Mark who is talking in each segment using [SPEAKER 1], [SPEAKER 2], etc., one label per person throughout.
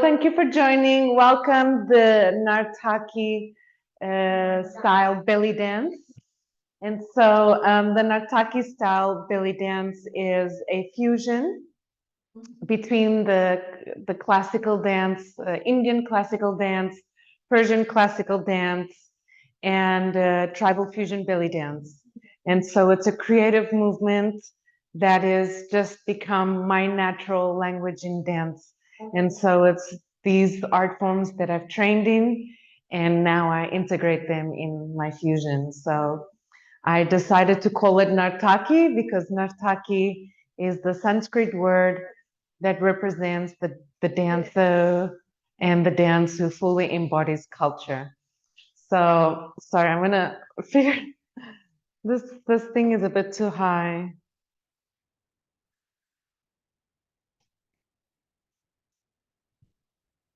[SPEAKER 1] thank you for joining. Welcome the Narthaki style belly dance. And so the Narthaki style belly dance is a fusion between the classical dance, Indian classical dance, Persian classical dance, and tribal fusion belly dance. And so it's a creative movement that is just become my natural language in dance. And so it's these art forms that I've trained in, and now I integrate them in my fusion. So I decided to call it Narthaki because Narthaki is the Sanskrit word that represents the dancer and the dance who fully embodies culture. So sorry, I'm gonna figure this thing is a bit too high.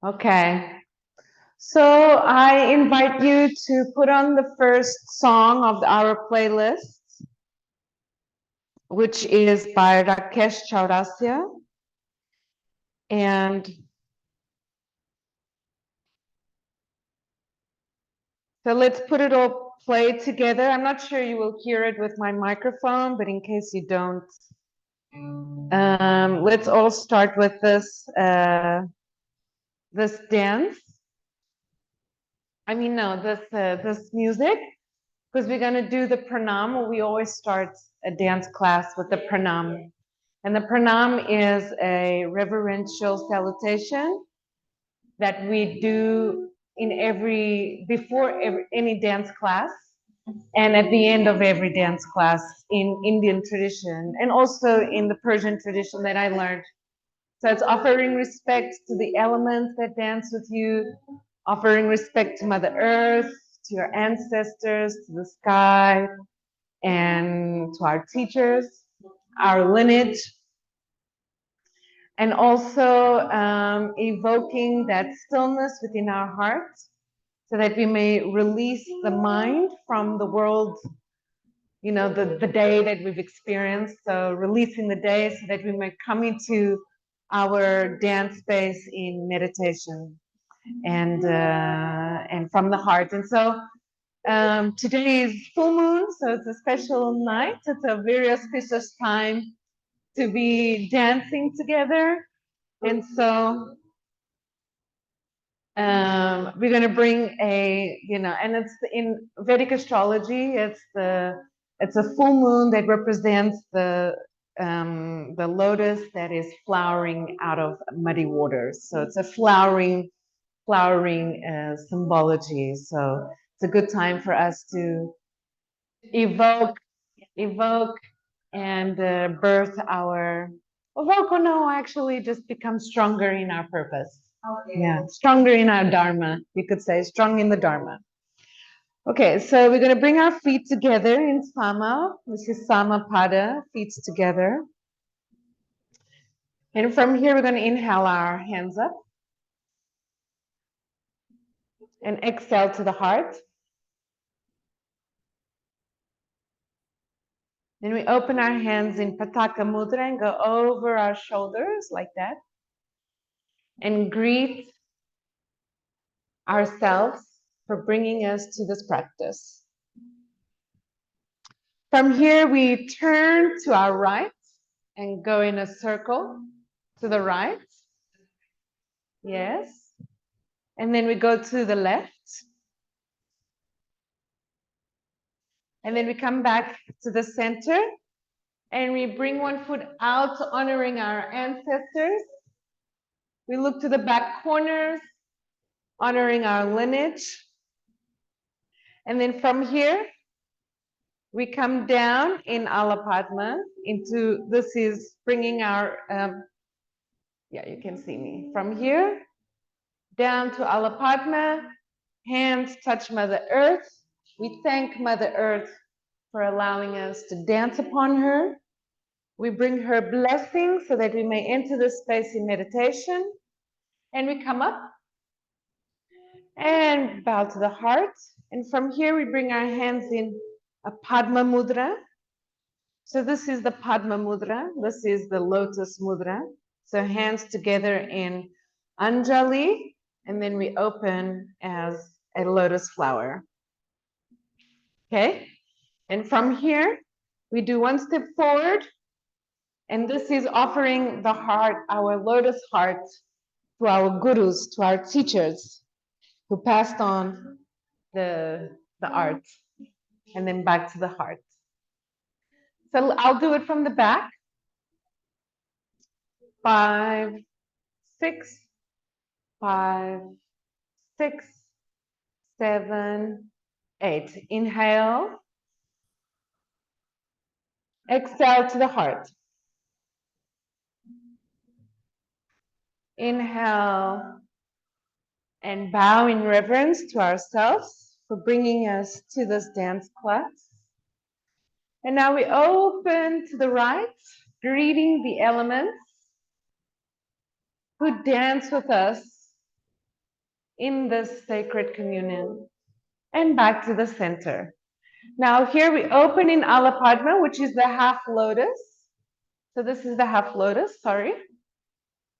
[SPEAKER 1] Okay. So I invite you to put on the first song of our playlist, which is by Rakesh Chaurasia. And so let's put it all play together. I'm not sure you will hear it with my microphone, but in case you don't, let's all start with this this dance. I mean, no, this music, because we're gonna do the pranam. We always start a dance class with the pranam, and the pranam is a reverential salutation that we do in before any dance class, and at the end of every dance class in Indian tradition, and also in the Persian tradition that I learned. So it's offering respect to the elements that dance with you, offering respect to Mother Earth, to your ancestors, to the sky, and to our teachers, our lineage, and also evoking that stillness within our hearts so that we may release the mind from the world, you know, the day that we've experienced. So releasing the day so that we may come into our dance space in meditation and from the heart. And so today is full moon, so it's a special night. It's a very auspicious time to be dancing together. And so we're going to bring and it's in Vedic astrology, it's a full moon that represents the lotus that is flowering out of muddy waters. So it's a flowering symbology. So it's a good time for us to evoke and actually just become stronger in our purpose. Okay. Yeah, stronger in our dharma, you could say, strong in the dharma. Okay, so we're going to bring our feet together in sama. This is samapada, feet together. And from here, we're going to inhale our hands up and exhale to the heart. Then we open our hands in Pataka Mudra and go over our shoulders like that. And greet ourselves for bringing us to this practice. From here, we turn to our right and go in a circle to the right. Yes. And then we go to the left. And then we come back to the center and we bring one foot out, honoring our ancestors. We look to the back corners, honoring our lineage. And then from here, we come down in Alapadma into, this is bringing our, you can see me. From here, down to Alapadma, hands touch Mother Earth. We thank Mother Earth for allowing us to dance upon her. We bring her blessings so that we may enter this space in meditation. And we come up and bow to the heart. And from here, we bring our hands in a Padma Mudra. So this is the Padma Mudra. This is the Lotus Mudra. So hands together in Anjali, and then we open as a lotus flower. Okay? And from here, we do one step forward, and this is offering the heart, our lotus heart, to our gurus, to our teachers who passed on the art, and then back to the heart. So I'll do it from the back. 5, 6, 5, 6, 7, 8. Inhale. Exhale to the heart. Inhale and bow in reverence to ourselves for bringing us to this dance class. And now we open to the right, greeting the elements who dance with us in this sacred communion. And back to the center. Now here we open in Alapadma, which is the half lotus. So this is the half lotus, sorry.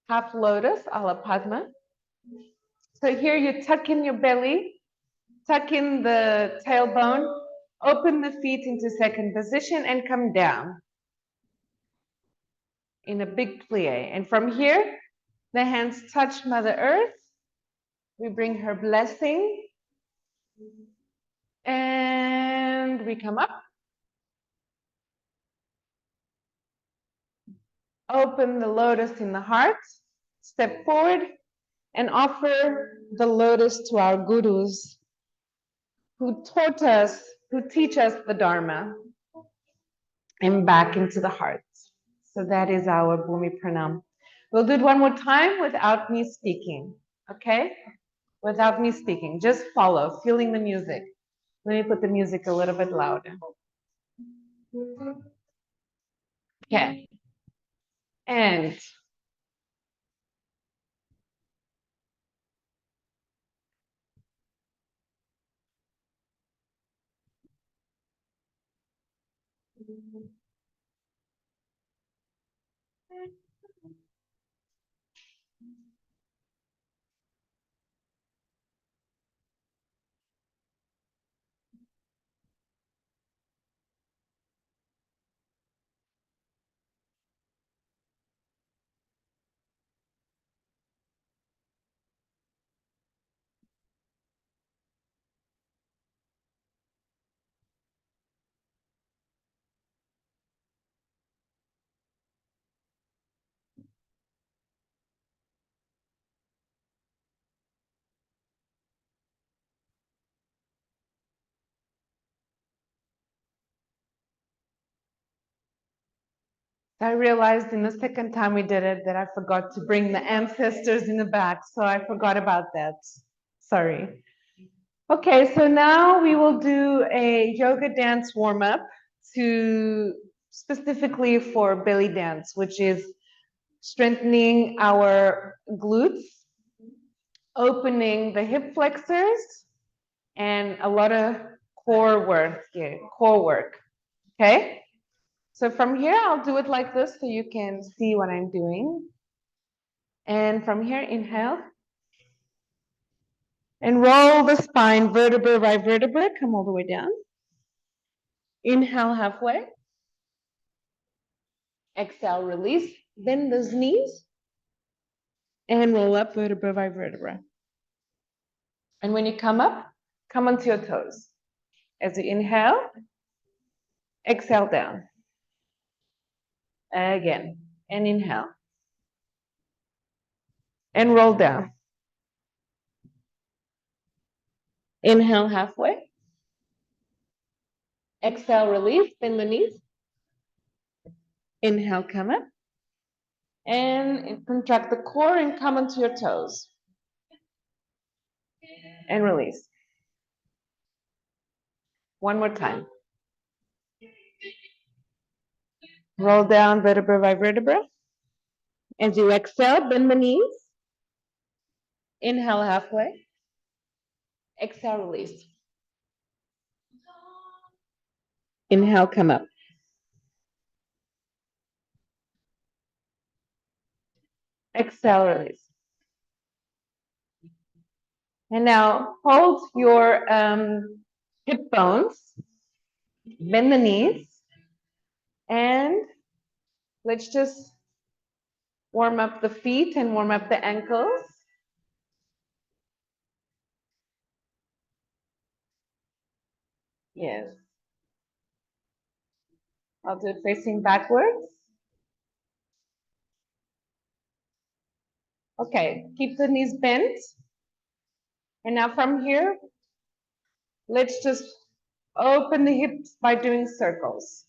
[SPEAKER 1] Half lotus, Alapadma. So here you tuck in your belly, tuck in the tailbone, open the feet into second position and come down in a big plie. And from here, the hands touch Mother Earth. We bring her blessing. And we come up. Open the lotus in the heart. Step forward and offer the lotus to our gurus who taught us, who teach us the Dharma, and back into the heart. So that is our Bhumi Pranam. We'll do it one more time without me speaking, okay? Without me speaking, just follow, feeling the music. Let me put the music a little bit louder. Okay. And I realized in the second time we did it that I forgot to bring the ancestors in the back, so I forgot about that. Sorry. Okay, so now we will do a yoga dance warm-up to specifically for belly dance, which is strengthening our glutes, opening the hip flexors, and a lot of core work here, core work. Okay? So from here, I'll do it like this so you can see what I'm doing. And from here, inhale. And roll the spine vertebra by vertebra, come all the way down. Inhale halfway. Exhale, release. Bend those knees. And roll up vertebra by vertebra. And when you come up, come onto your toes. As you inhale, exhale down. Again. And inhale. And roll down. Inhale halfway. Exhale, release. Bend the knees. Inhale, come up. And contract the core and come onto your toes. And release. One more time. Roll down vertebra by vertebra. As you exhale, bend the knees. Inhale halfway. Exhale, release. Inhale, come up. Exhale, release. And now hold your hip bones, bend the knees, and let's just warm up the feet and warm up the ankles. Yes. I'll do it facing backwards. Okay, keep the knees bent. And now from here, let's just open the hips by doing circles.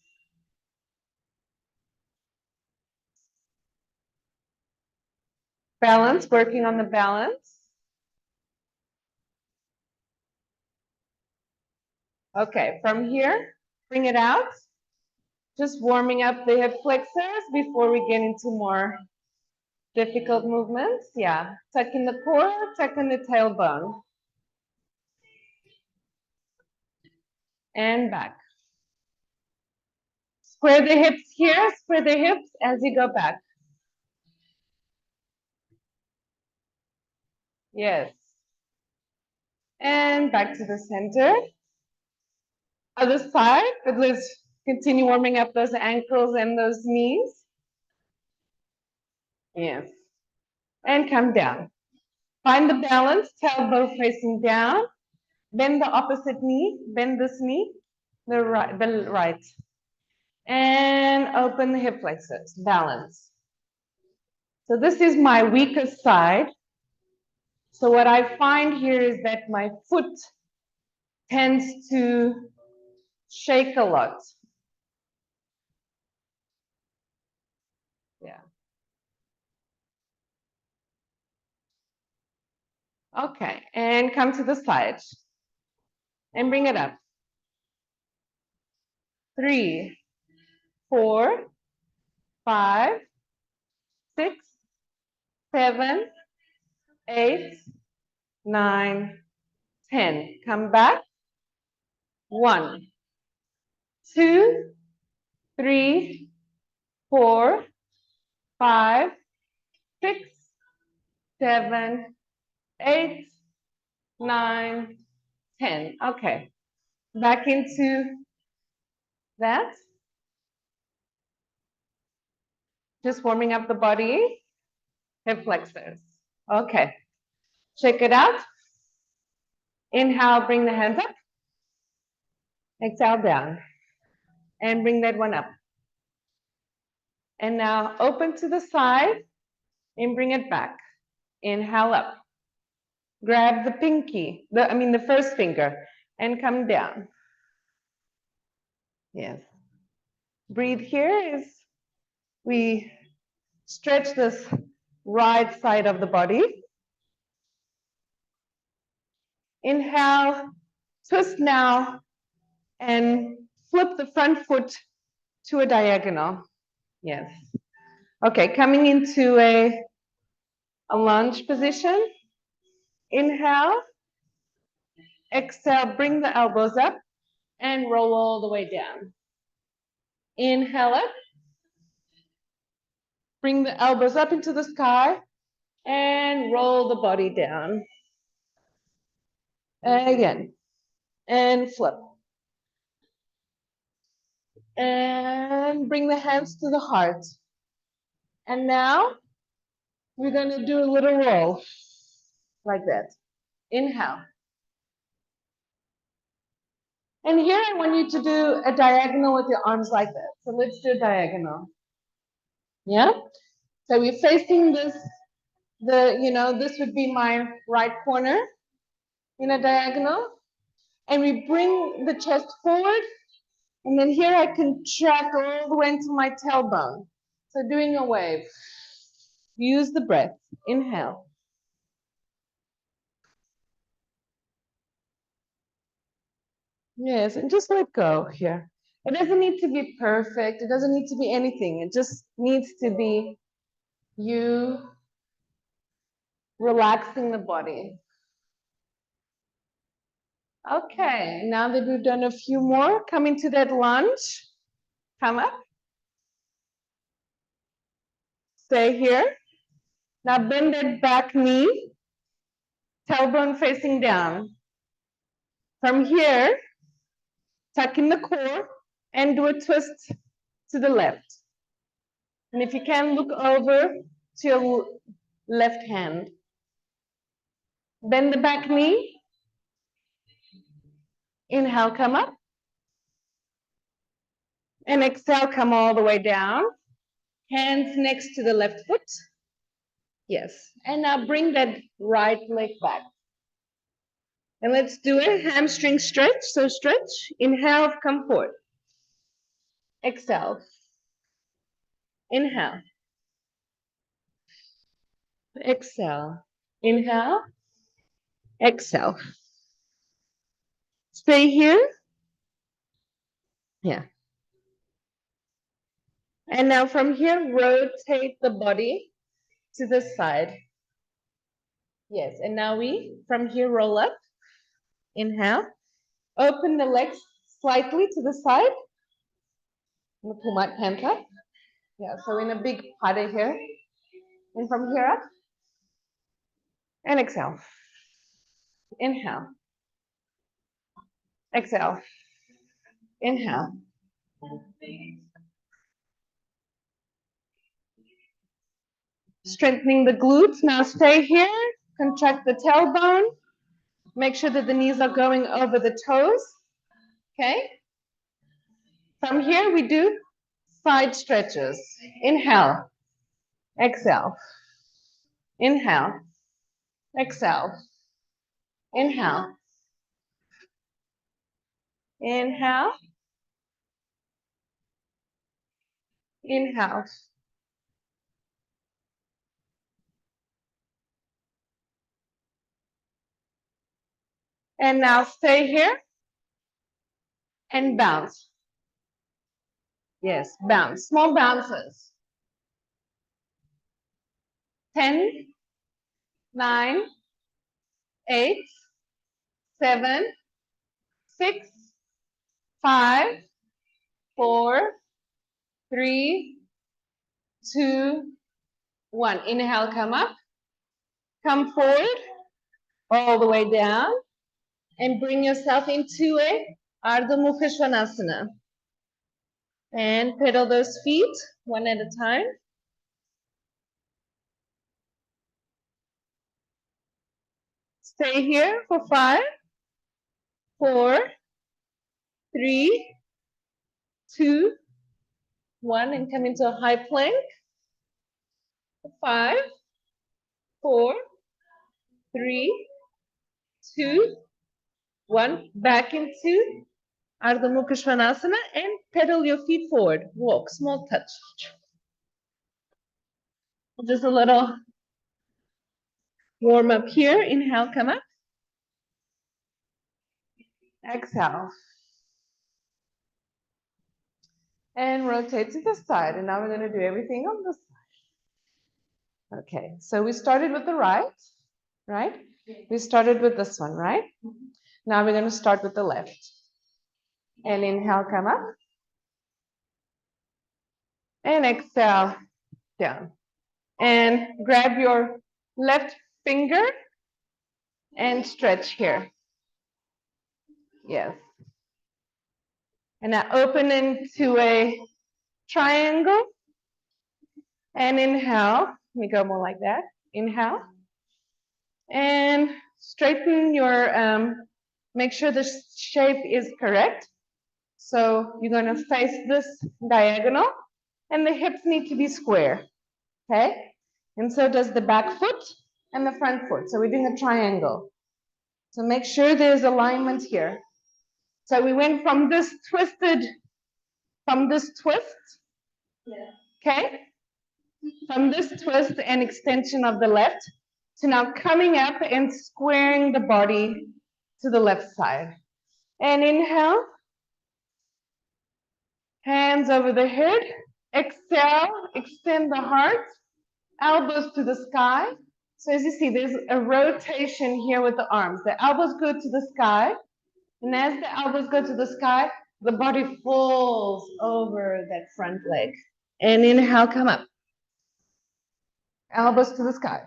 [SPEAKER 1] Balance, working on the balance. Okay, from here, bring it out. Just warming up the hip flexors before we get into more difficult movements. Yeah, tuck in the core, tuck in the tailbone. And back. Square the hips here, square the hips as you go back. Yes. And back to the center. Other side, but let's continue warming up those ankles and those knees. Yes. And come down. Find the balance, tailbone facing down. Bend the opposite knee, bend this knee, the right. And open the hip flexors, balance. So this is my weakest side. So what I find here is that my foot tends to shake a lot. Yeah. Okay, and come to the side. And bring it up. 3, 4, 5, 6, 7, 8, 9, 10. Come back. 1, 2, 3, 4, 5, 6, 7, 8, 9, 10. Okay. Back into that. Just warming up the body. Hip flexors. Okay. Check it out. Inhale, bring the hands up. Exhale down. And bring that one up. And now open to the side and bring it back. Inhale up. Grab the pinky, the first finger, and come down. Yes. Breathe here as we stretch this right side of the body. Inhale, twist now, and flip the front foot to a diagonal. Yes. Okay, coming into a lunge position. Inhale, exhale, bring the elbows up and roll all the way down. Inhale up, bring the elbows up into the sky and roll the body down. Again, and flip. And bring the hands to the heart. And now we're going to do a little roll like that. Inhale. And here I want you to do a diagonal with your arms like that. So let's do a diagonal. Yeah? So we're facing this, this would be my right corner in a diagonal. And we bring the chest forward. And then here I contract all the way into my tailbone. So doing a wave. Use the breath. Inhale. Yes, and just let go here. It doesn't need to be perfect. It doesn't need to be anything. It just needs to be you relaxing the body. Okay, now that we've done a few more, come into that lunge. Come up. Stay here. Now bend that back knee. tailbone facing down. From here, tuck in the core and do a twist to the left. And if you can, look over to your left hand. Bend the back knee. Inhale, come up. And exhale, come all the way down. Hands next to the left foot. Yes. And now bring that right leg back. And let's do a hamstring stretch. So stretch. Inhale, come forward. Exhale. Inhale. Exhale. Inhale. Exhale. Stay here. Yeah. And now from here, rotate the body to the side. Yes. And now we, from here, roll up. Inhale. Open the legs slightly to the side. I'm gonna pull my pants up. Yeah, so in a big pattern here. And from here up. And exhale. Inhale. Exhale. Inhale. Strengthening the glutes. Now stay here. Contract the tailbone. Make sure that the knees are going over the toes. Okay? From here, we do side stretches. Inhale. Exhale. Inhale. Exhale. Inhale. Inhale. Inhale. And now stay here and bounce. Yes, bounce. Small bounces. 10, 9, 8, 7, 6, 5, 4, 3, 2, 1. Inhale, come up. Come forward, all the way down, and bring yourself into a Ardha Mukha Svanasana. And pedal those feet one at a time. Stay here for 5, 4, 3, 2, 1, and come into a high plank. 5, 4, 3, 2, 1. Back into Ardha Mukha Svanasana and pedal your feet forward. Walk, small touch. Just a little warm up here. Inhale, come up. Exhale. And rotate to the side. And now we're going to do everything on the side. Okay, so we started with the right? We started with this one, right? Now we're going to start with the left. And inhale, come up. And exhale, down. And grab your left finger and stretch here. Yes. And now open into a triangle. And inhale. Let me go more like that. Inhale. And straighten your, make sure the shape is correct. So you're going to face this diagonal. And the hips need to be square. Okay? And so does the back foot and the front foot. So we're doing a triangle. So make sure there's alignment here. So we went from this twist, okay? From this twist and extension of the left to now coming up and squaring the body to the left side. And inhale. Hands over the head. Exhale, extend the heart. Elbows to the sky. So as you see, there's a rotation here with the arms. The elbows go to the sky. And as the elbows go to the sky, the body falls over that front leg. And inhale, come up. Elbows to the sky.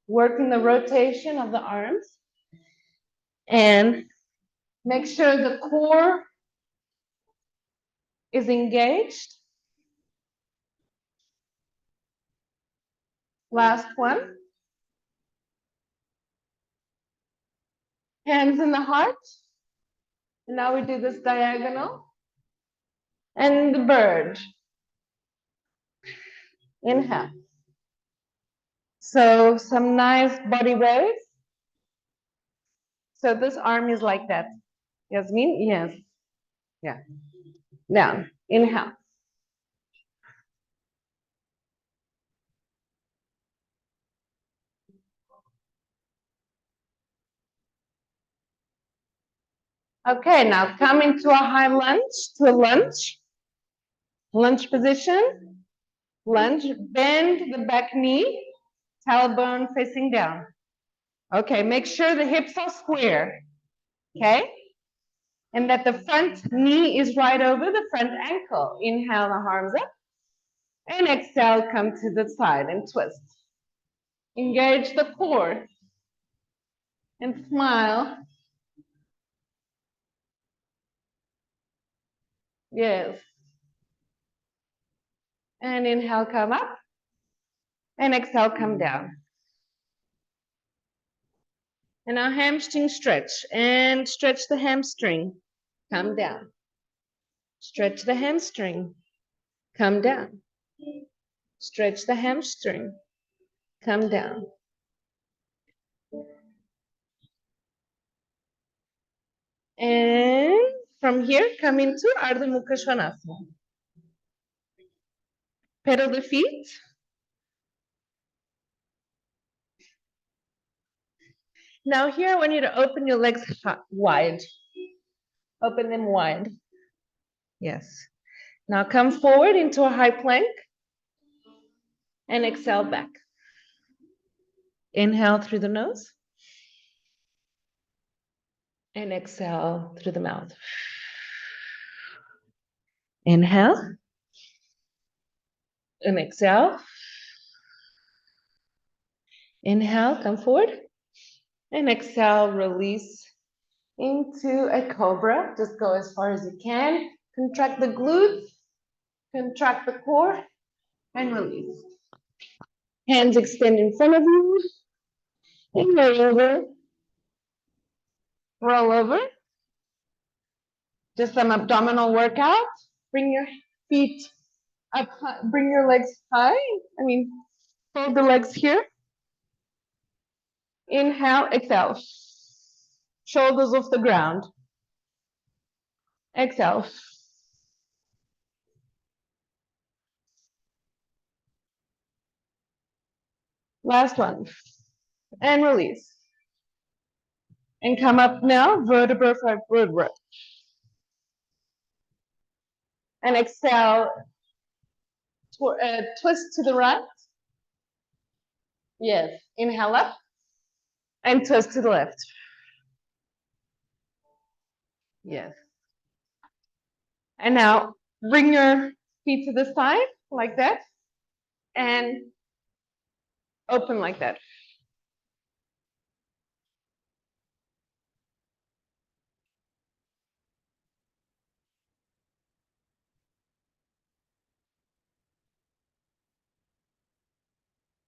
[SPEAKER 1] Working the rotation of the arms. And make sure the core is engaged. Last one. Hands in the heart. And now we do this diagonal. And the bird. Inhale. So some nice body waves. So this arm is like that. Yasmin? Yes. Yeah. Down. Inhale. Okay, now come into a high lunge, to a lunge. Lunge position. Lunge. Bend the back knee. Tailbone facing down. Okay, make sure the hips are square. Okay? And that the front knee is right over the front ankle. Inhale, the arms up. And exhale, come to the side and twist. Engage the core. And smile. Yes. And inhale, come up. And exhale, come down. And now hamstring stretch. And stretch the hamstring. Come down. Stretch the hamstring. Come down. Stretch the hamstring. Come down. And from here, come into Ardha Mukha Svanasana. Pedal the feet. Now here, I want you to open your legs wide. Open them wide. Yes. Now come forward into a high plank. And exhale back. Inhale through the nose. And exhale through the mouth. Inhale. And exhale. Inhale, come forward. And exhale, release into a cobra. Just go as far as you can. Contract the glutes. Contract the core. And release. Hands extend in front of you. And roll over. Roll over. Just some abdominal workout. Bring your feet up, bring your legs high. Hold the legs here. Inhale, exhale. Shoulders off the ground. Exhale. Last one. And release. And come up now, vertebra for vertebra. And exhale, twist to the right. Yes, inhale up. And twist to the left. Yes. And now bring your feet to the side, like that. And open like that.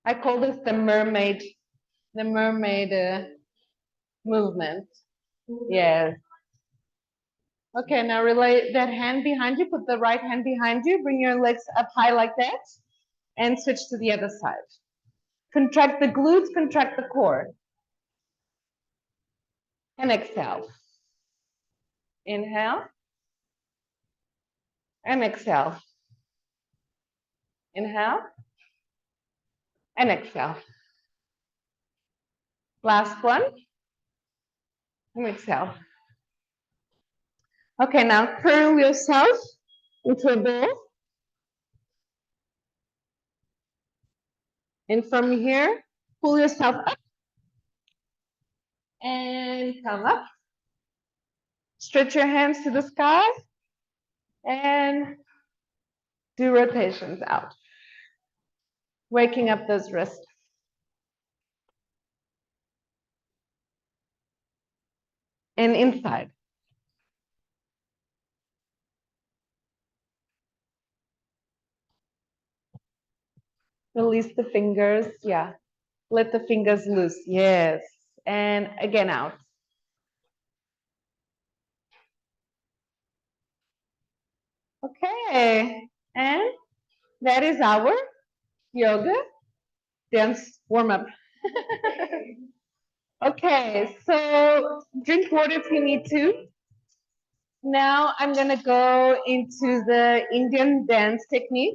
[SPEAKER 1] I call this the mermaid movement. Yes. Okay, now relay that hand behind you. Put the right hand behind you. Bring your legs up high like that. And switch to the other side. Contract the glutes, contract the core. And exhale. Inhale. And exhale. Inhale. And exhale. Last one. And exhale. Okay, now curl yourself into a ball. And from here, pull yourself up. And come up. Stretch your hands to the sky. And do rotations out. Waking up those wrists. and inside. Release the fingers. Yeah. Let the fingers loose. Yes. And again out. Okay. And that is our yoga dance warm up. Okay. So drink water if you need to. Now I'm going to go into the Indian dance technique.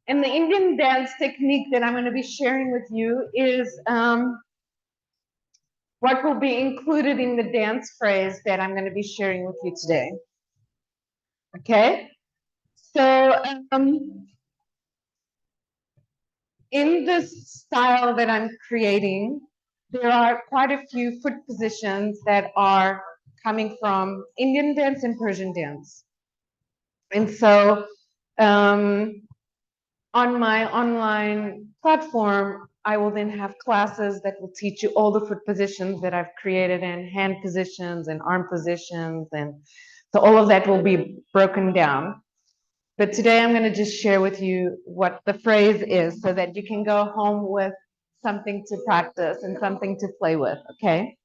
[SPEAKER 1] And the Indian dance technique that I'm going to be sharing with you is what will be included in the dance phrase that I'm going to be sharing with you today. Okay? So in this style that I'm creating, there are quite a few foot positions that are coming from Indian dance and Persian dance. And so on my online platform, I will then have classes that will teach you all the foot positions that I've created, and hand positions and arm positions. And so all of that will be broken down. But today I'm going to just share with you what the phrase is so that you can go home with something to practice and something to play with, okay?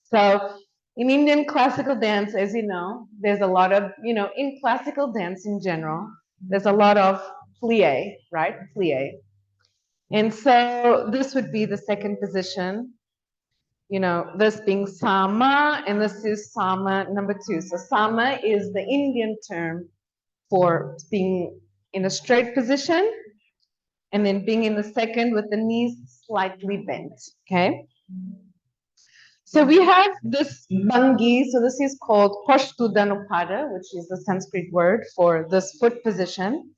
[SPEAKER 1] So in Indian classical dance, as you know, there's a lot of, in classical dance in general, there's a lot of plie, right? Plie. And so this would be the second position, this being sama, and this is sama number 2. So sama is the Indian term for being in a straight position and then being in the second with the knees slightly bent, okay? So we have this bhangi, so this is called Pashtu Dhanupada, which is the Sanskrit word for this foot position.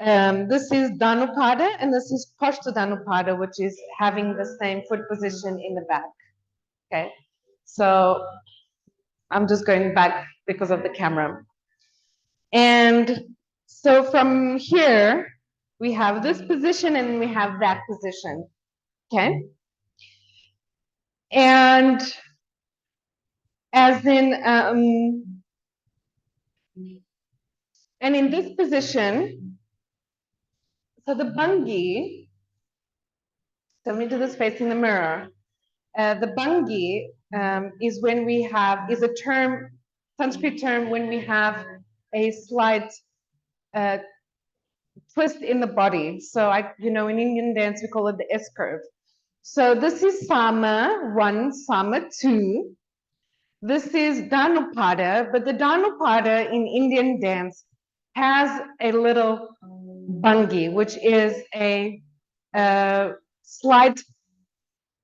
[SPEAKER 1] This is Dhanupada, and this is Pashtu Dhanupada, which is having the same foot position in the back, okay? So I'm just going back because of the camera. And so from here, we have this position and we have that position, okay? And as in, and in this position, so the bhangi, so let me do this facing the mirror. The bhangi is when we have, is a term, Sanskrit term, when we have a slight twist in the body. So in Indian dance, we call it the S curve. So this is Sama 1, Sama 2. This is Dhanupada, but the Dhanupada in Indian dance has a little bhangi, which is a slight,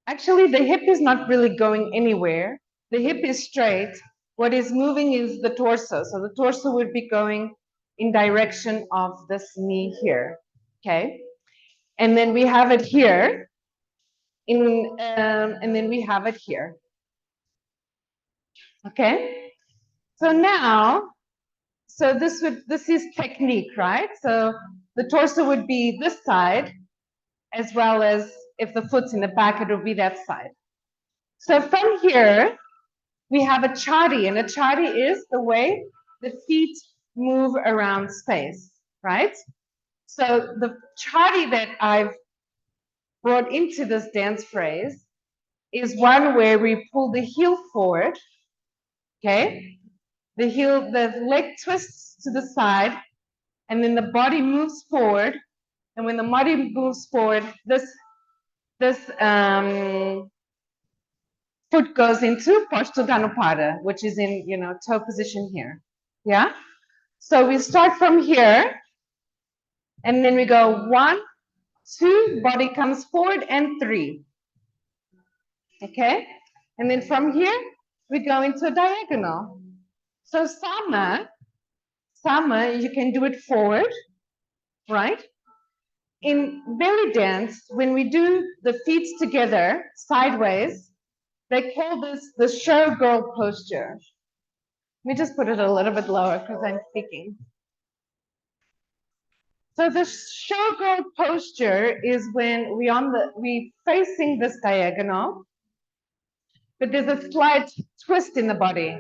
[SPEAKER 1] actually the hip is not really going anywhere. The hip is straight. What is moving is the torso. So the torso would be going in direction of this knee here, okay? And then we have it here, and then we have it here. Okay, so now, this is technique, right? So the torso would be this side, as well as if the foot's in the back, it would be that side. So from here, we have a chari, and a chari is the way the feet move around space, right? So the chari that I've brought into this dance phrase is one where we pull the heel forward, okay? The leg twists to the side, and then the body moves forward. And when the body moves forward, this foot goes into Pashtu Dhanupada, which is in, toe position here. Yeah? So we start from here, and then we go 1, 2, body comes forward, and 3. Okay? And then from here, we go into a diagonal. So Sama, you can do it forward, right? In belly dance, when we do the feet together sideways, they call this the showgirl posture. Let me just put it a little bit lower because I'm speaking. So the showgirl posture is when we facing this diagonal, but there's a slight twist in the body.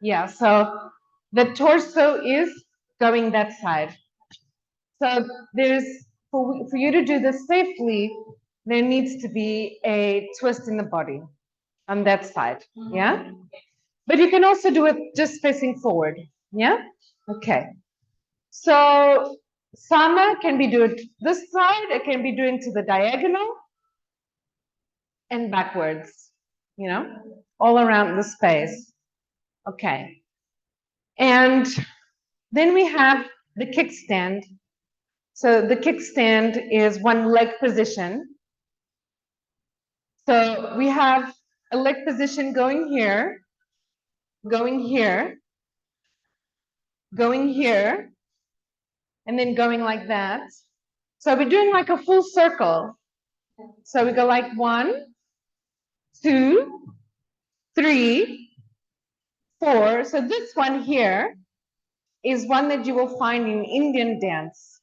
[SPEAKER 1] Yeah, so the torso is going that side. So there's for you to do this safely, there needs to be a twist in the body on that side. Yeah? But you can also do it just facing forward. Yeah? Okay. So Sama can be doing this side, it can be doing to the diagonal and backwards, you know, all around the space. Okay. And then we have the kickstand. So the kickstand is one leg position. So we have a leg position going here, going here, going here, and then going like that. So we're doing like a full circle. So we go like 1, 2, 3, 4. So this one here is one that you will find in Indian dance,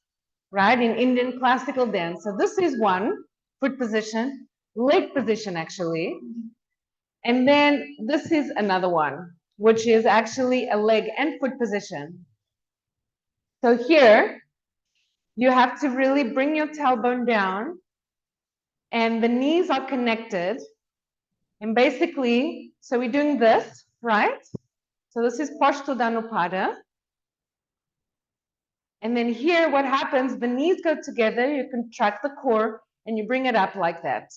[SPEAKER 1] right? In Indian classical dance. So this is one foot position, leg position actually. And then this is another one, which is actually a leg and foot position. So here, you have to really bring your tailbone down and the knees are connected. And basically, so we're doing this, right? So this is Pushya Dhanupada. And then here, what happens, the knees go together, you contract the core, and you bring it up like that.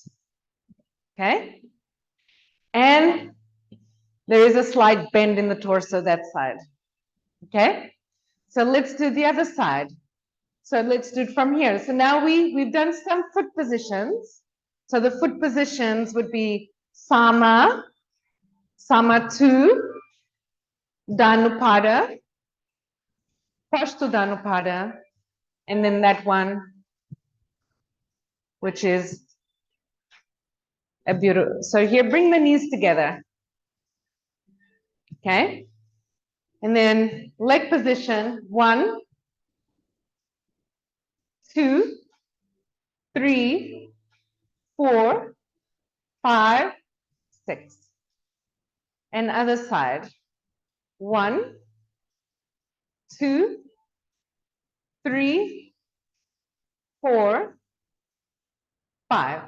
[SPEAKER 1] Okay? And there is a slight bend in the torso that side. Okay? So let's do the other side. So let's do it from here. So now we've done some foot positions. So the foot positions would be Sama, Sama 2, Dhanupada, Pushya Dhanupada, and then that one, which is a beautiful. So here, bring the knees together. Okay? And then leg position, 1, 2, 3, 4, 5, 6. And other side, 1, 2, 3, 4, 5.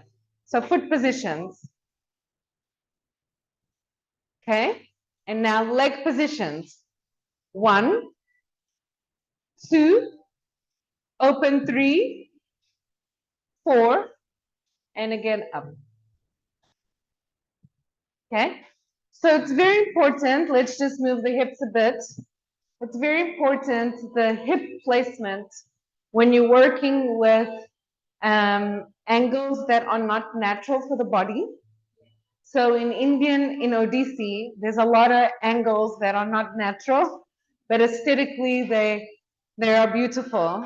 [SPEAKER 1] So foot positions. Okay? And now leg positions. 1, 2, open 3, 4, and again up. Okay? So it's very important. Let's just move the hips a bit. It's very important, the hip placement, when you're working with angles that are not natural for the body. So in Odissi, there's a lot of angles that are not natural, but aesthetically they are beautiful,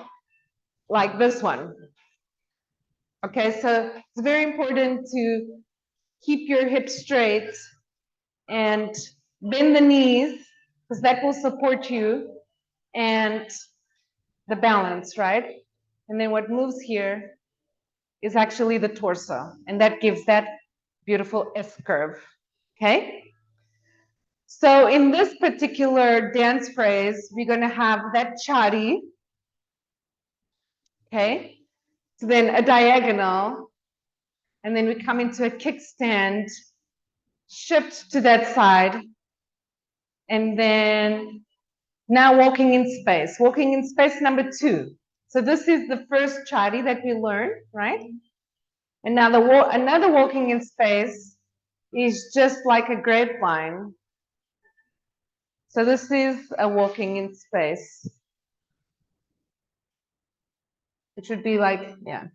[SPEAKER 1] like this one. Okay, so it's very important to keep your hips straight and bend the knees, because that will support you and the balance, right? And then what moves here is actually the torso, and that gives that beautiful S curve, okay? So in this particular dance phrase, we're gonna have that chari, okay? So then a diagonal, and then we come into a kickstand, shift to that side, and then now walking in space number 2. So this is the first chari that we learned, right? And now another walking in space is just like a grapevine. So this is a walking in space. It should be like, yeah.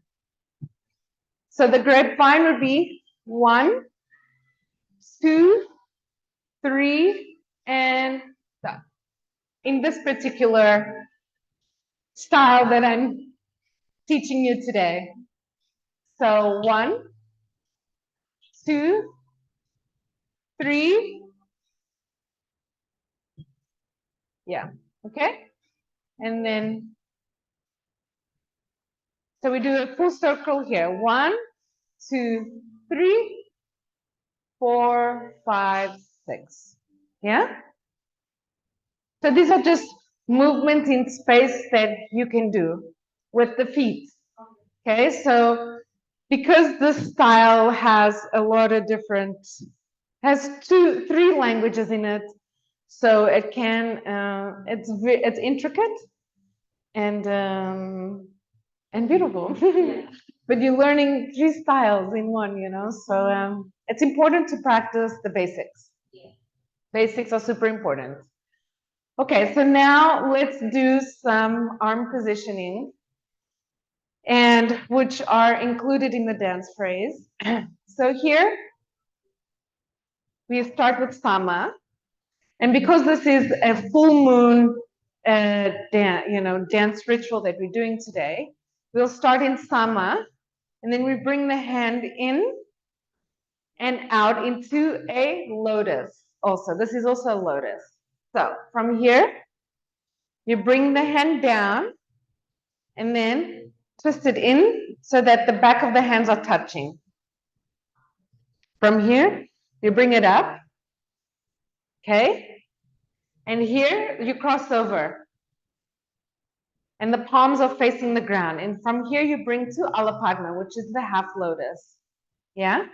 [SPEAKER 1] So the grapevine would be 1, 2, 3, and done. In this particular style that I'm teaching you today. So 1, 2, 3, yeah, okay? And then So we do a full circle here. 1, 2, 3, 4, 5, 6. Yeah? So these are just movements in space that you can do with the feet. Okay, so because this style has a lot of different, has 3 languages in it, so it can, it's intricate and beautiful. But you're learning 3 styles in one, you know, so it's important to practice the basics. Basics are super important. Okay, so now let's do some arm positioning, and which are included in the dance phrase. So here we start with Sama, and because this is a full moon dance ritual that we're doing today, we'll start in Sama, and then we bring the hand in and out into a lotus. Also, this is also a lotus. So from here, you bring the hand down and then twist it in so that the back of the hands are touching. From here, you bring it up, okay? And here, you cross over. And the palms are facing the ground. And from here, you bring to Alapadma, which is the half lotus. Yeah?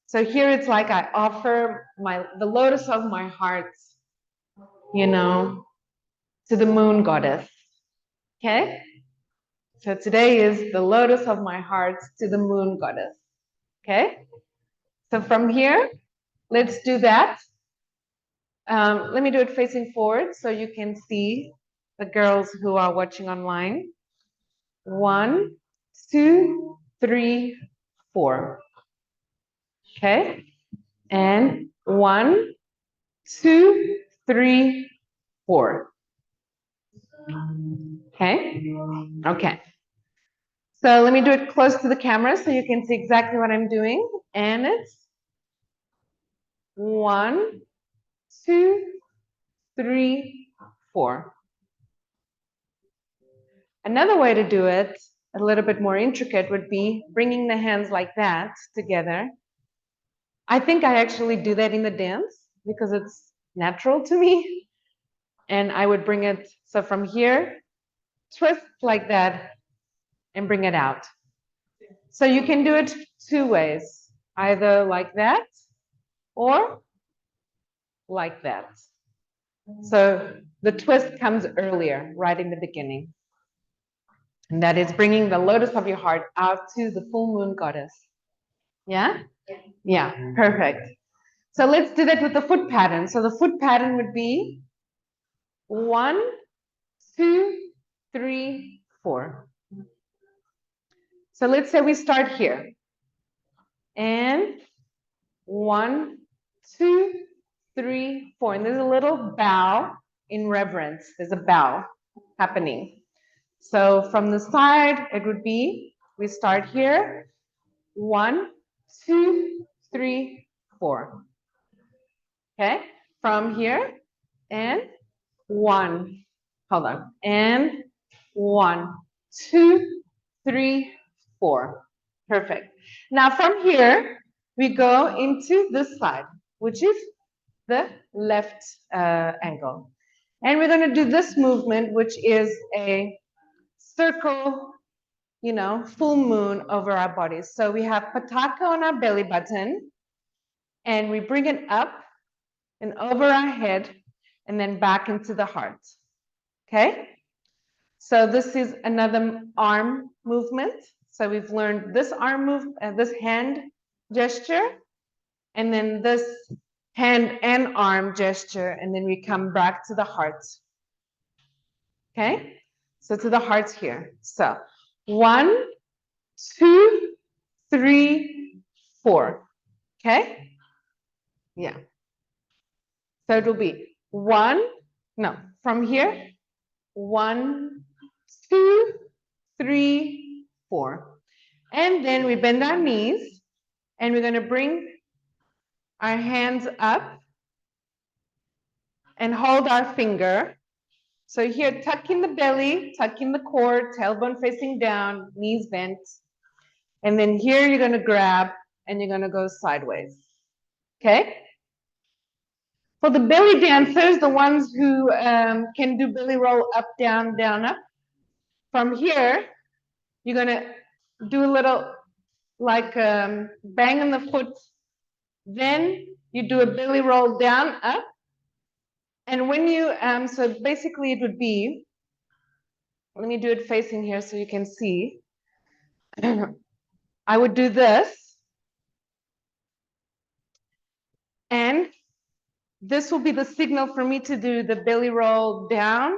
[SPEAKER 1] So here it's like I offer the lotus of my heart, you know, to the moon goddess. Okay? So today is the lotus of my heart to the moon goddess. Okay? So from here, let's do that. Let me do it facing forward so you can see the girls who are watching online. 1, 2, 3, 4. Okay? And 1, 2, 3, 4. Okay? Okay. So let me do it close to the camera so you can see exactly what I'm doing. And it's 1, 2, 3, 4. Another way to do it, a little bit more intricate, would be bringing the hands like that together. I think I actually do that in the dance because it's natural to me. And I would bring it, so from here, twist like that and bring it out. So you can do it 2 ways, either like that or like that. So the twist comes earlier, right in the beginning. And that is bringing the lotus of your heart out to the full moon goddess. Yeah? Yeah, perfect. So let's do that with the foot pattern. So the foot pattern would be 1, 2, 3, 4. So let's say we start here. And 1, 2, 3, 4. And there's a little bow in reverence. There's a bow happening. So from the side, it would be, we start here. 1, 2, 3, 4. Okay? From here, and 1. Hold on. And 1, 2, 3, 4. Perfect. Now from here, we go into this side, which is the left angle. And we're going to do this movement, which is a circle, you know, full moon over our bodies. So we have Pataka on our belly button, and we bring it up and over our head, and then back into the heart. Okay? So this is another arm movement. So we've learned this arm move, this hand gesture, and then this hand and arm gesture, and then we come back to the heart. Okay? So to the heart here. So 1, 2, 3, 4. Okay? Yeah. So it will be 1, no, from here, 1, 2, 3, 4. And then we bend our knees, and we're going to bring our hands up and hold our finger So here, tuck in the belly, tuck in the core, tailbone facing down, knees bent. And then here you're gonna grab and you're gonna go sideways, okay? For the belly dancers, the ones who can do belly roll up, down, up, from here, you're gonna do a little like bang on the foot. Then you do a belly roll down, up. And when you, so basically it would be, let me do it facing here so you can see. I would do this. And this will be the signal for me to do the belly roll down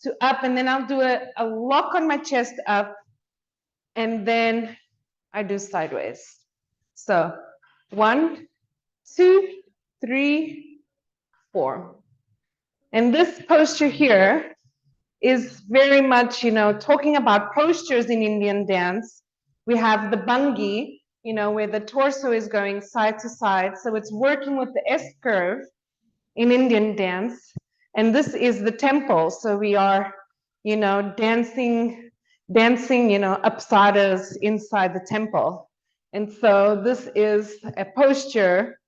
[SPEAKER 1] to up. And then I'll do a lock on my chest up. And then I do sideways. So 1, 2, 3, 4. And this posture here is very much, talking about postures in Indian dance. We have the bhangi, where the torso is going side to side. So it's working with the S curve in Indian dance. And this is the temple. So we are, dancing, apsaras inside the temple. And so this is a posture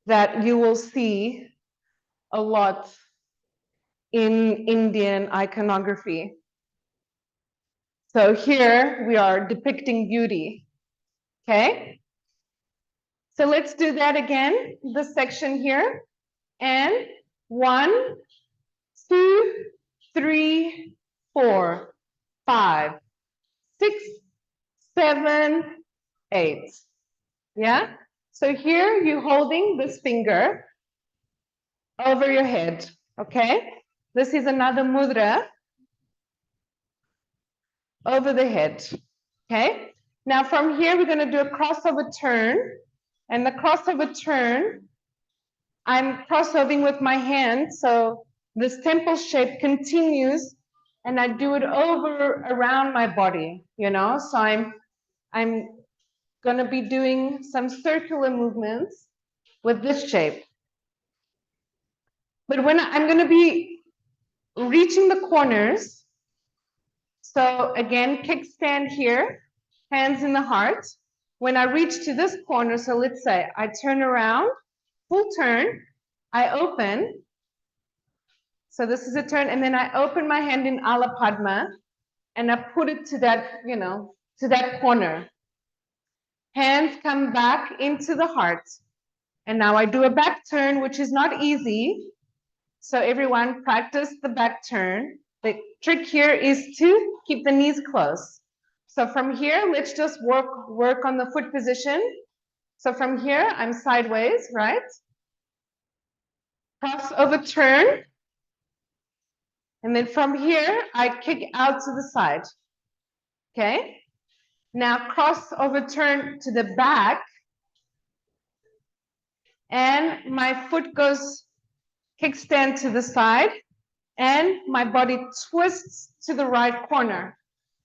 [SPEAKER 1] that you will see a lot in Indian iconography. So here we are depicting beauty, okay? So let's do that again, this section here. And 1, 2, 3, 4, 5, 6, 7, 8. Yeah? So here you're holding this finger over your head, okay? This is another mudra over the head, okay? Now from here, we're gonna do a crossover turn. And the crossover turn, I'm crossovering with my hand, so this temple shape continues, and I do it over around my body, So I'm gonna be doing some circular movements with this shape. But when I'm gonna be reaching the corners, so again, kickstand here, hands in the heart. When I reach to this corner, so let's say I turn around, full turn, I open. So this is a turn, and then I open my hand in Ala Padma, and I put it to that, to that corner. Hands come back into the heart. And now I do a back turn, which is not easy. So everyone practice the back turn. The trick here is to keep the knees close. So from here, let's just work on the foot position. So from here, I'm sideways, right? Cross over turn. And then from here, I kick out to the side. Okay? Now cross over turn to the back. And my foot goes kickstand to the side. And my body twists to the right corner.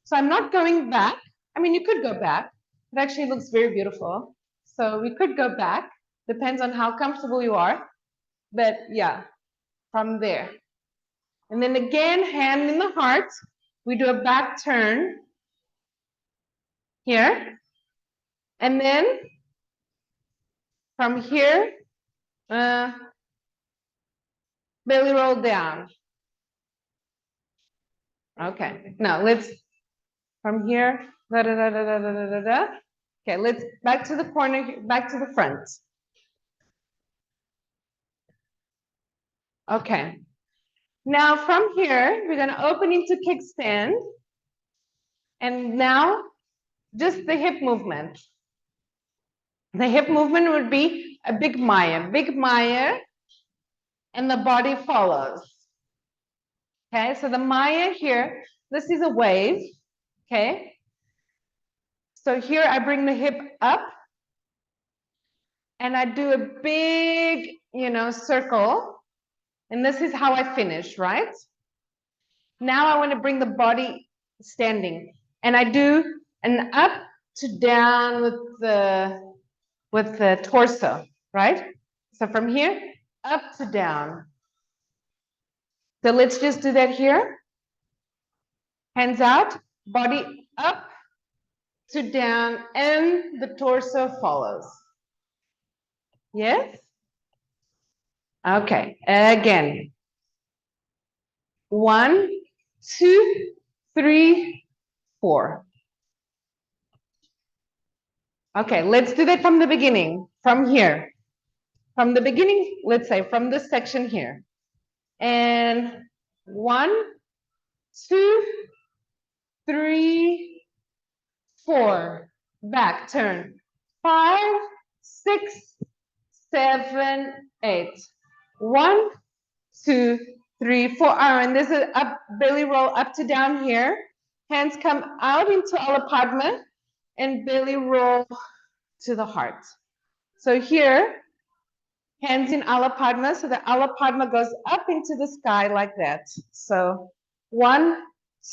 [SPEAKER 1] So I'm not going back. I mean, you could go back. It actually looks very beautiful. So we could go back. Depends on how comfortable you are. But yeah, from there. And then again, hand in the heart. We do a back turn here. And then from here, belly roll down. Okay, now let's, from here, da da da da da da da da. Okay, let's back to the corner, back to the front. Okay. Now from here, we're going to open into kickstand. And now just the hip movement. The hip movement would be a big Maya, and the body follows. Okay, so the Maya here, this is a wave. Okay. So here I bring the hip up and I do a big, circle. And this is how I finish, right? Now I want to bring the body standing. And I do an up to down with the torso, right? So from here, up to down. So let's just do that here. Hands out, body up to down, and the torso follows. Yes? Okay, again. 1, 2, 3, 4. Okay, let's do that from the beginning, from here. From the beginning, let's say from this section here. And 1, 2, 3, 4. Back, turn. 5, 6, 7, 8. 1, 2, 3, 4. And this is up, belly roll up to down here. Hands come out into Alapadma and belly roll to the heart. So here, hands in Alapadma, so the Alapadma goes up into the sky like that. So 1,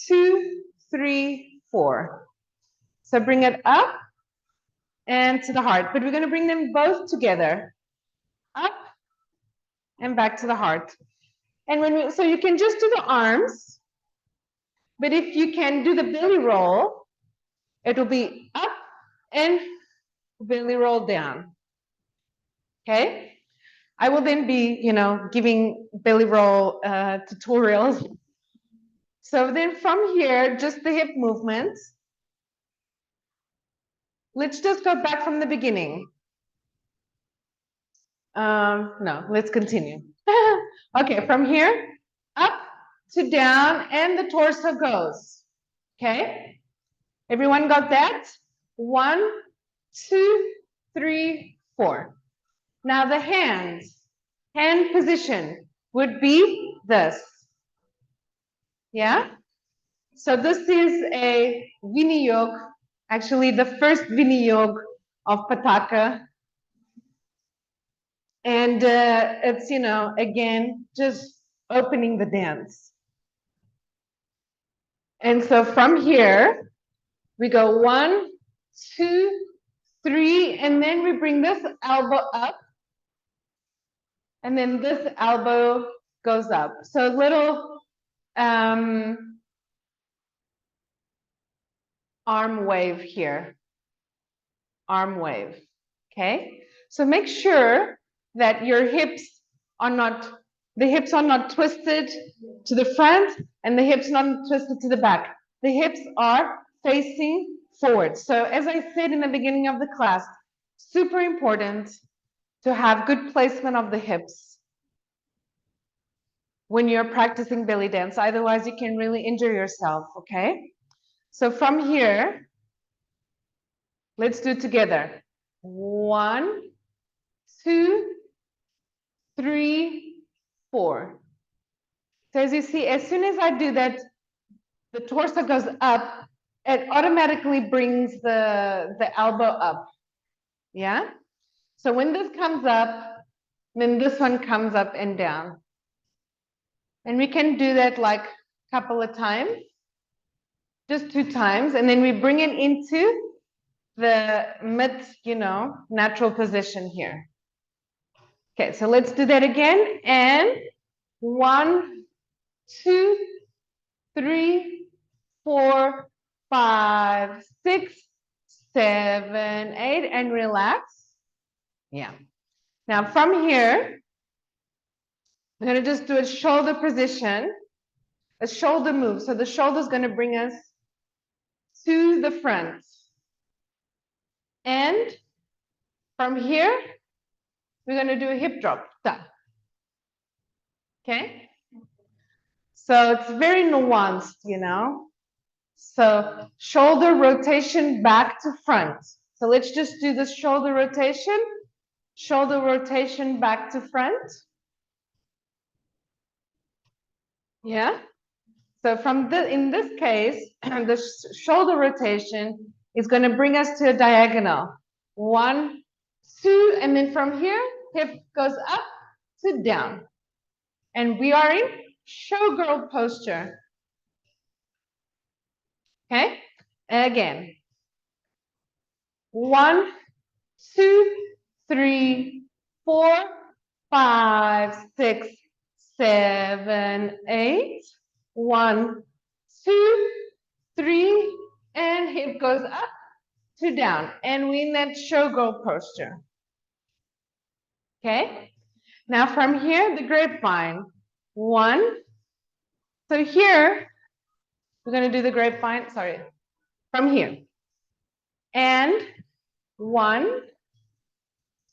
[SPEAKER 1] 2, 3, 4. So bring it up and to the heart, but we're going to bring them both together, up and back to the heart. And when we, so you can just do the arms, but if you can do the belly roll, it will be up and belly roll down. Okay? I will then be, giving belly roll tutorials. So then from here, just the hip movements. Let's just go back from the beginning. No, let's continue. Okay, from here, up to down, and the torso goes. Okay? Everyone got that? 1, 2, 3, 4. Now the hands, hand position would be this. Yeah? So this is a Vinayog, actually the first Vinayog of Pataka. And it's, again, just opening the dance. And so from here, we go 1, 2, 3, and then we bring this elbow up. And then this elbow goes up. So little arm wave here. Arm wave. Okay? So make sure that your hips are not, the hips are not twisted to the front and the hips not twisted to the back. The hips are facing forward. So as I said in the beginning of the class, super important to have good placement of the hips when you're practicing belly dance. Otherwise, you can really injure yourself, okay? So from here, let's do it together. 1, 2, 3, 4. So as you see, as soon as I do that, the torso goes up, it automatically brings the elbow up. Yeah? So when this comes up, then this one comes up and down. And we can do that like a couple of times, just 2 times, and then we bring it into the mid, natural position here. Okay, so let's do that again. And 1, 2, 3, 4, 5, 6, 7, 8, and relax. Yeah. Now from here, we're going to just do a shoulder position, a shoulder move. So the shoulder is going to bring us to the front. And from here, we're going to do a hip drop. Okay? So it's very nuanced, So shoulder rotation back to front. So let's just do this shoulder rotation back to front. Yeah? So in this case, the shoulder rotation is going to bring us to a diagonal. 1, 2, and then from here, hip goes up to down. And we are in showgirl posture. Okay? Again. 1, 2, 3, 4, 5, 6, 7, 8. 1, 2, 3, and hip goes up to down. And we're in that showgirl posture. Okay? Now from here, the grapevine. 1. So here, we're going to do the grapevine, sorry, from here. And 1,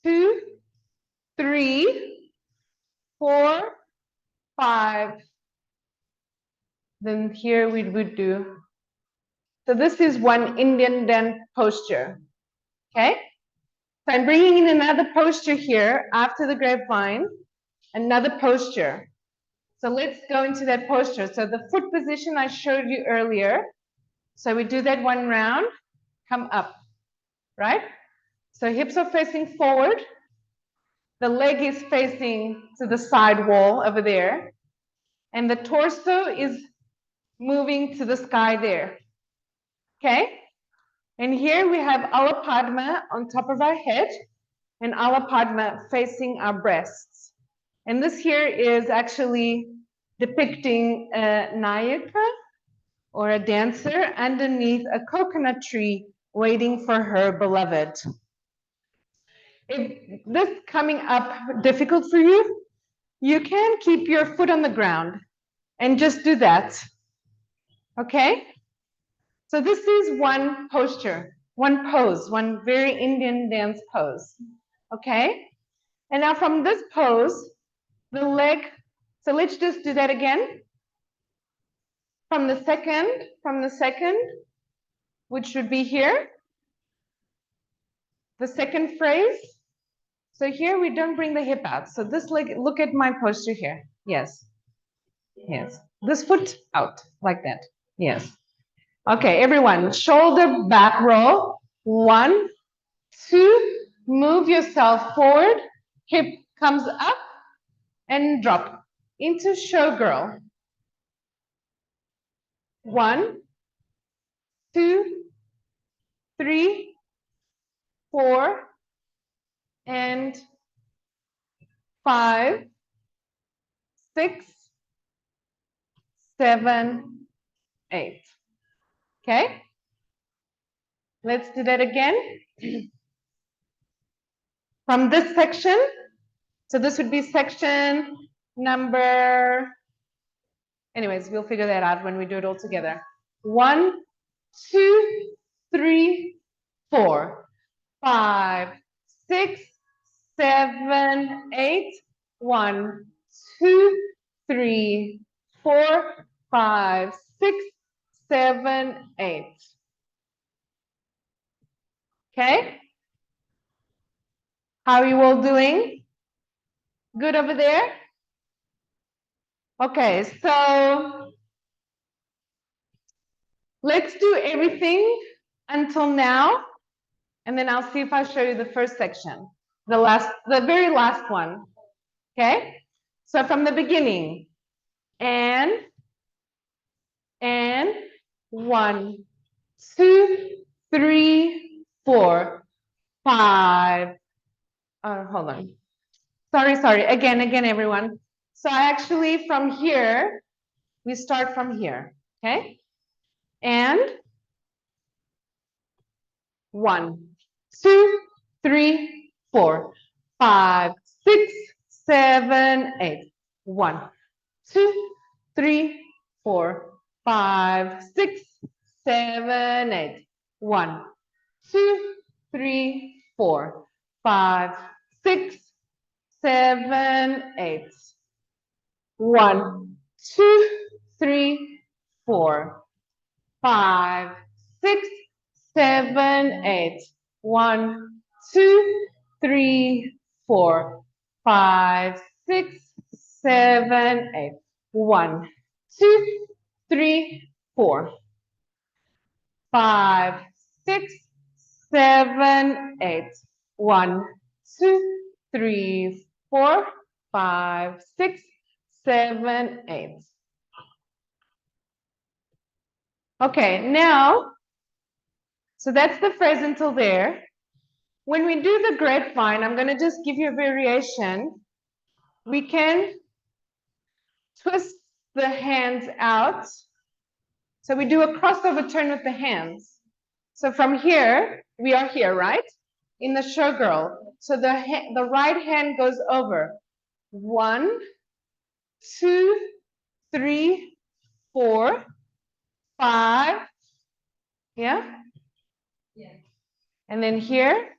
[SPEAKER 1] 2, 3, 4, 5. Then here we would do. So this is one Indian dance posture. Okay? So I'm bringing in another posture here after the grapevine, another posture. So let's go into that posture. So the foot position I showed you earlier. So we do that one round, come up, right? So hips are facing forward. The leg is facing to the side wall over there. And the torso is moving to the sky there. Okay? And here we have Ala Padma on top of our head and Ala Padma facing our breasts. And this here is actually depicting a Nayaka or a dancer underneath a coconut tree waiting for her beloved. If this coming up difficult for you, you can keep your foot on the ground and just do that. Okay? So this is one posture, one pose, one very Indian dance pose. Okay? And now from this pose, the leg, so let's just do that again. From the second, which should be here. The second phrase. So here we don't bring the hip out. So this leg, look at my posture here. Yes. Yes. This foot out like that. Yes. Okay, everyone, shoulder back roll. 1, 2, move yourself forward. Hip comes up and drop into showgirl. 1, 2, 3, 4, and 5, 6, 7, 8. Okay? Let's do that again. From this section, so this would be section number, anyways, we'll figure that out when we do it all together. 1, 2, 3, 4, 5, 6, 7, 8. 1, 2, 3, 4, 5, 6, 7, 8. Okay? How are you all doing? Good over there? Okay, so let's do everything until now, and then I'll see if I show you the first section, the very last one. Okay? So from the beginning, and 1, 2, 3, 4, 5. Hold on. Sorry. Again, everyone. So actually from here, we start from here. Okay? And 1, 2, 3, 4, 5, 6, 7, 8. 1, 2, 3, 4, 5, 6, 7, 8. 1, 2, 3, 4, 5, 6, 7, 8. 1, 2, 3, 4, 5, 6, 7, 8. 1, 2, 3, 4, 5, 6, 7, 8. 1, 2, 3, 4, 5, 6, 7, 8. 1, 2, 3, 4, 5, 6, 7, 8. Okay, now, so that's the phrase until there. When we do the grapevine, I'm going to just give you a variation. We can twist the hands out. So we do a crossover turn with the hands. So from here, we are here, right? In the showgirl. So the right hand goes over. 1, 2, 3, 4, 5. Yeah? Yeah. And then here.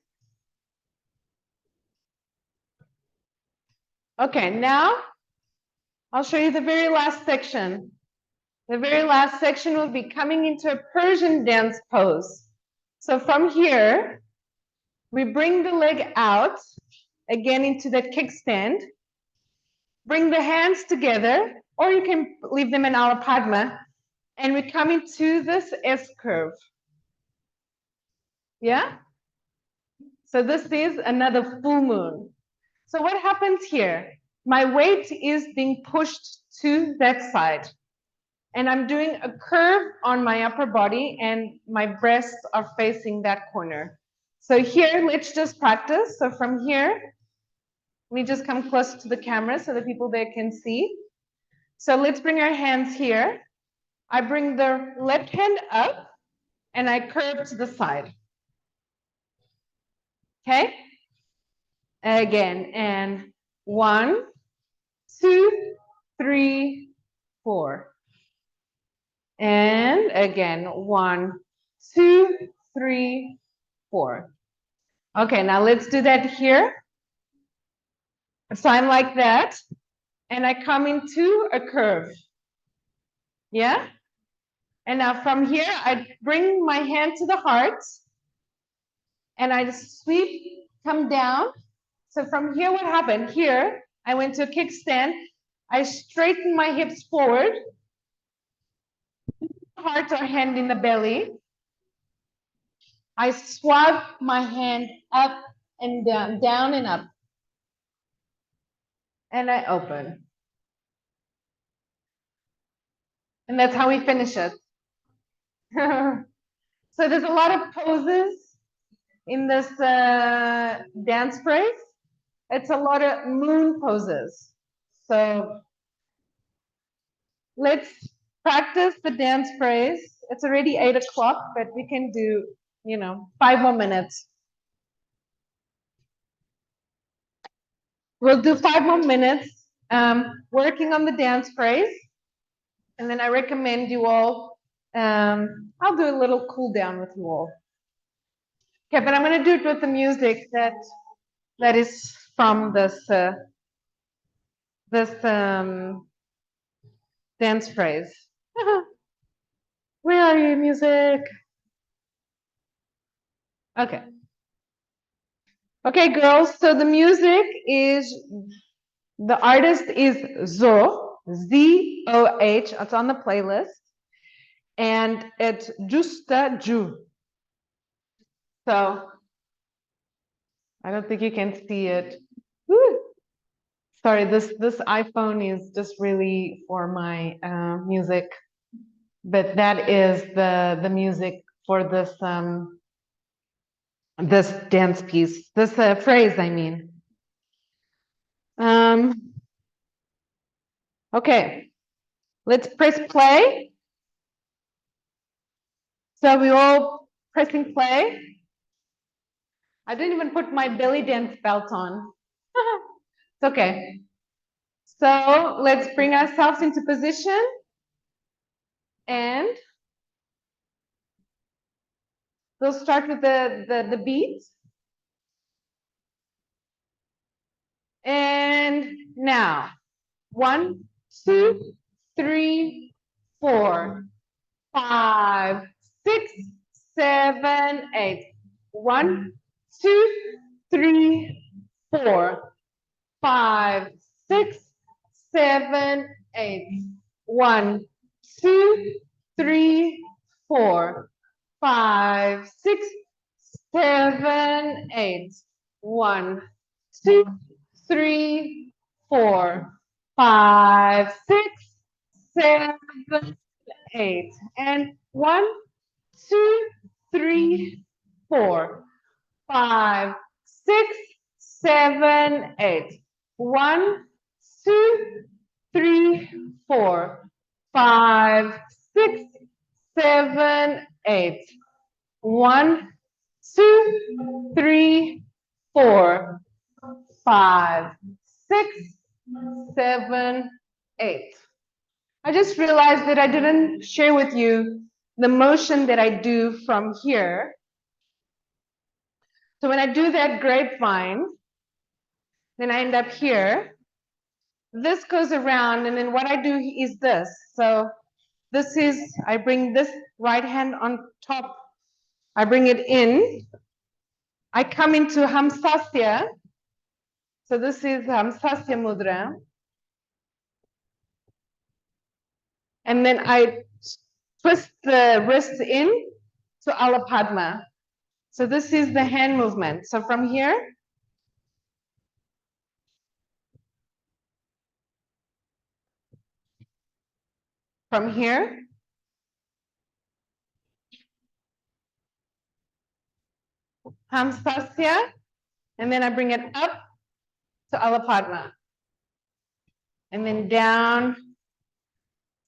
[SPEAKER 1] Okay, now I'll show you the very last section. The very last section will be coming into a Persian dance pose. So from here, we bring the leg out, again into that kickstand. Bring the hands together, or you can leave them in Ala Padma, and we come into this S curve. Yeah? So this is another full moon. So what happens here? My weight is being pushed to that side. And I'm doing a curve on my upper body, and my breasts are facing that corner. So here, let's just practice. So from here, let me just come closer to the camera so the people there can see. So let's bring our hands here. I bring the left hand up, and I curve to the side. Okay? Again, and 1, 2, 3, 4. And again, 1, 2, 3, 4. Okay, now let's do that here. So I'm like that, and I come into a curve. Yeah? And now from here, I bring my hand to the heart, and I just sweep, come down. So from here, what happened? Here, I went to a kickstand. I straighten my hips forward, heart or hand in the belly. I swab my hand up and down, down and up. And I open. And that's how we finish it. So there's a lot of poses in this dance phrase. It's a lot of moon poses. So let's practice the dance phrase. It's already 8 o'clock, but we can do, 5 more minutes. We'll do 5 more minutes working on the dance phrase. And then I recommend you all, I'll do a little cool down with you all. Okay, but I'm going to do it with the music that is from this dance phrase. Where are you, music? Okay. Okay, girls, so the music is, the artist is Zoh, Z-O-H, it's on the playlist, and it's Justa Ju. So, I don't think you can see it. Woo. Sorry, this iPhone is just really for my music, but that is the music for this this dance piece, this phrase, I mean. Okay, let's press play. So we all pressing play. I didn't even put my belly dance belt on. It's okay. So let's bring ourselves into position. And we'll start with the beat. And now, 1, 2, 3, 4, 5, 6, 7, 8. 1, 2, 3, 4, 5, 6, 7, 8. 1, 2, 3, 4, 5, 6, 7, 8. 1, 2, 3, 4, 5, 6, 7, 8. And 1, 2, 3, 4, 5, 6, 7, 8. 1, 2, 3, 4, 5, 6, 7, 8. 1, 2, 3, 4, 5, 6, 7, 8. I just realized that I didn't share with you the motion that I do from here. So when I do that grapevine, then I end up here. This goes around, and then what I do is this. So this is, I bring this right hand on top. I bring it in. I come into Hamsasya. So this is Hamsasya Mudra. And then I twist the wrists in to Alapadma. So this is the hand movement. So from here, Hamsasya, and then I bring it up to Alapadma. And then down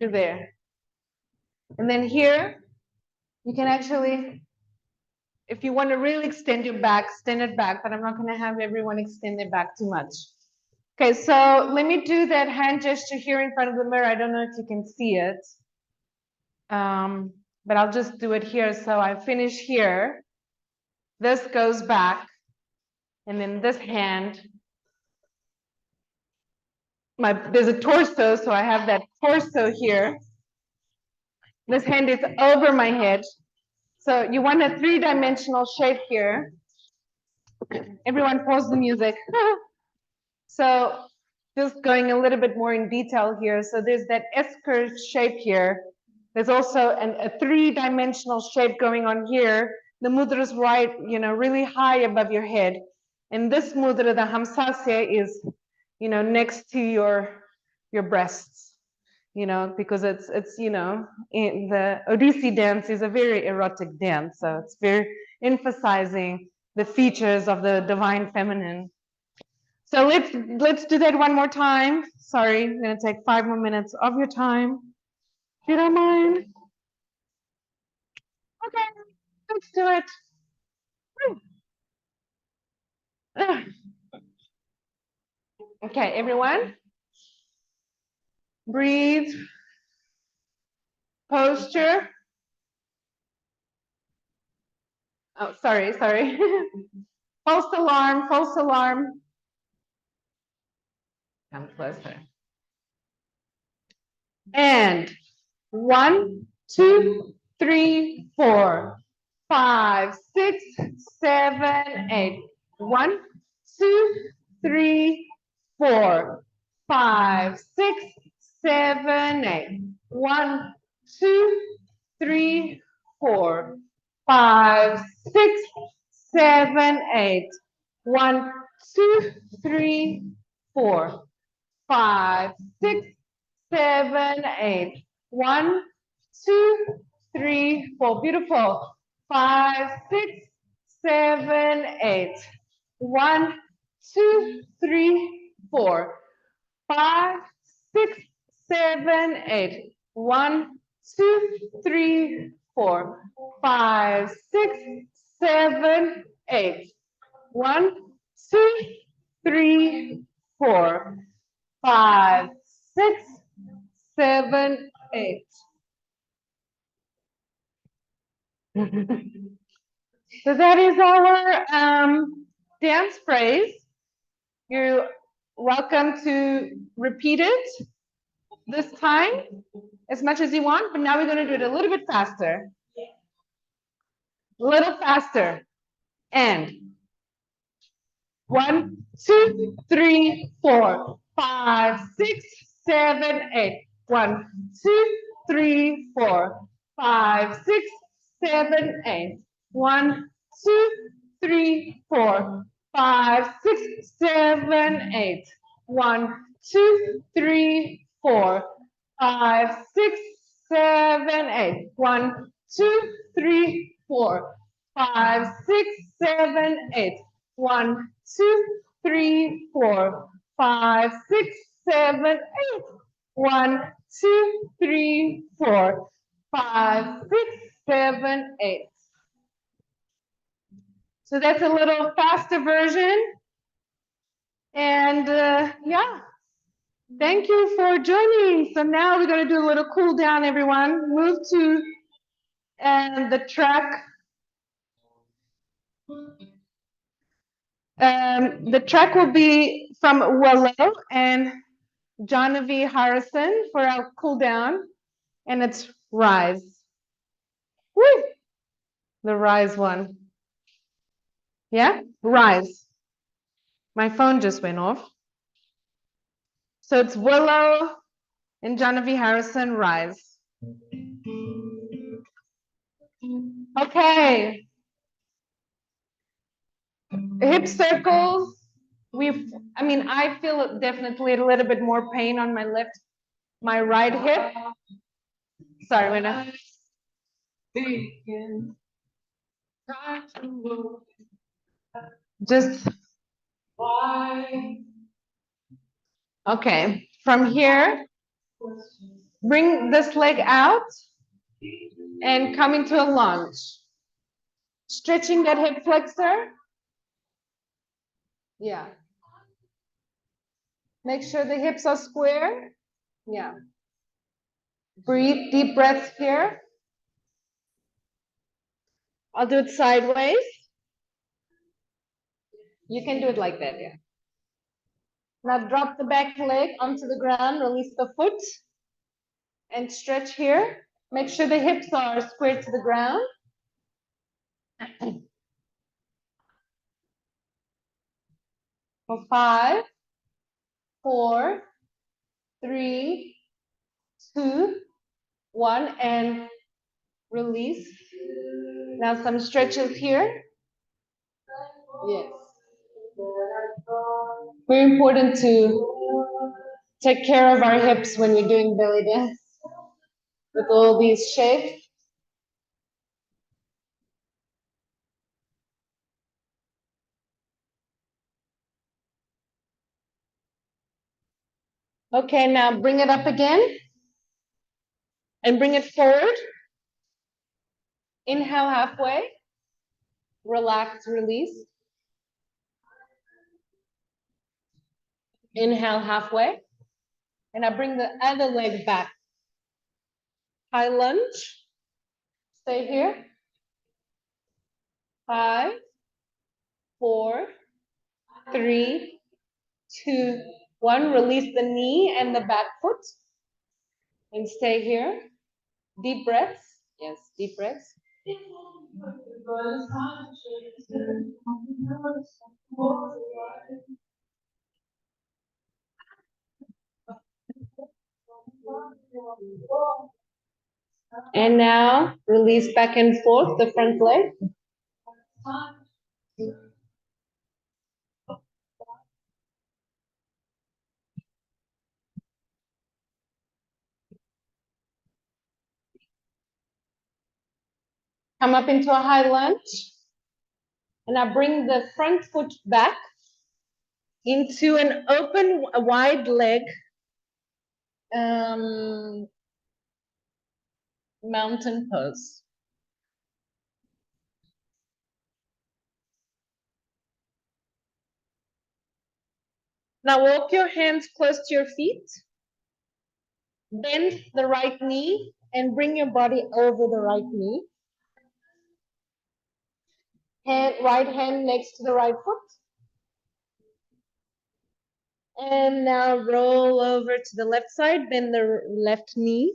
[SPEAKER 1] to there. And then here, you can actually, if you want to really extend your back, extend it back, but I'm not going to have everyone extend their back too much. Okay, so let me do that hand gesture here in front of the mirror. I don't know if you can see it, but I'll just do it here. So I finish here. This goes back, and then this hand, there's a torso, so I have that torso here. This hand is over my head. So you want a three-dimensional shape here. Everyone pause the music. So just going a little bit more in detail here. So there's that S-curve shape here. There's also a three-dimensional shape going on here. The mudra is right, really high above your head. And this mudra, the Hamsasya, is, next to your breasts, because it's in the Odissi dance is a very erotic dance. So it's very emphasizing the features of the divine feminine. So let's do that one more time. Sorry, I'm gonna take 5 more minutes of your time. If you don't mind. Okay, let's do it. Okay, everyone. Breathe. Posture. Oh, sorry. False alarm. Come closer. And 1, 2, 3, 4, 5, 6, 7, 8. 1, 2, 3, 4, 5, 6, 7, 8. 1, 2, 3, 4, 5, 6, 7, 8. 1, 2, 3, 4, 5, 6, 7, 8. 1, 2, 3, 4. Beautiful. 5, 6, 7, 8. 1, 2, 3, 4. 5, 6, 7, 8. 1, 2, 3, 4. 5, 6, 7, 8. 1, 2, 3, 4. 5, 6, 7, 8. So that is our dance phrase. You're welcome to repeat it this time as much as you want, but now we're going to do it a little bit faster. A little faster. And 1, 2, 3, 4, 5, 6, 7, 8. 1, 2, 3, 4, 5, 6, 7, 8. 1, 2, 3, 4, 5, 6, 7, 8. 1, 2, 3, 4, 5, 6, 7, 8. 1, 2, 3, 4, 5, 6, 7, 8. 1, 2, 3, 4, 5, 6, 7, 8. 1, 2, 3, 4, 5, 6, 7, 8. So that's a little faster version. And yeah, thank you for joining. So now we're going to do a little cool down, everyone. Move to the track. The track will be from Willow and Johnny Harrison for our cool down. And it's Rise. Woo! The Rise one. Yeah? Rise. My phone just went off. So it's Willow and Johnny Harrison, Rise. Okay. Hip circles. I feel definitely a little bit more pain on my right hip. Sorry, wait a just okay. From here, bring this leg out and come into a lunge. Stretching that hip flexor. Yeah. Make sure the hips are square. Yeah. Breathe, deep breaths here. I'll do it sideways. You can do it like that, yeah. Now drop the back leg onto the ground, release the foot, and stretch here. Make sure the hips are square to the ground. For 5, 4, 3, 2, 1, and release. Now some stretches here. Yes. Very important to take care of our hips when you're doing belly dance with all these shapes. Okay, now bring it up again and bring it forward. Inhale halfway. Relax, release. Inhale halfway. And I bring the other leg back. High lunge. Stay here. 5, 4, 3, 2, 1. Release the knee and the back foot. And stay here. Deep breaths. Yes, deep breaths. And now release back and forth the front leg. Come up into a high lunge. And I bring the front foot back into an open, wide leg mountain pose. Now walk your hands close to your feet. Bend the right knee and bring your body over the right knee. Right hand next to the right foot. And now roll over to the left side, bend the left knee.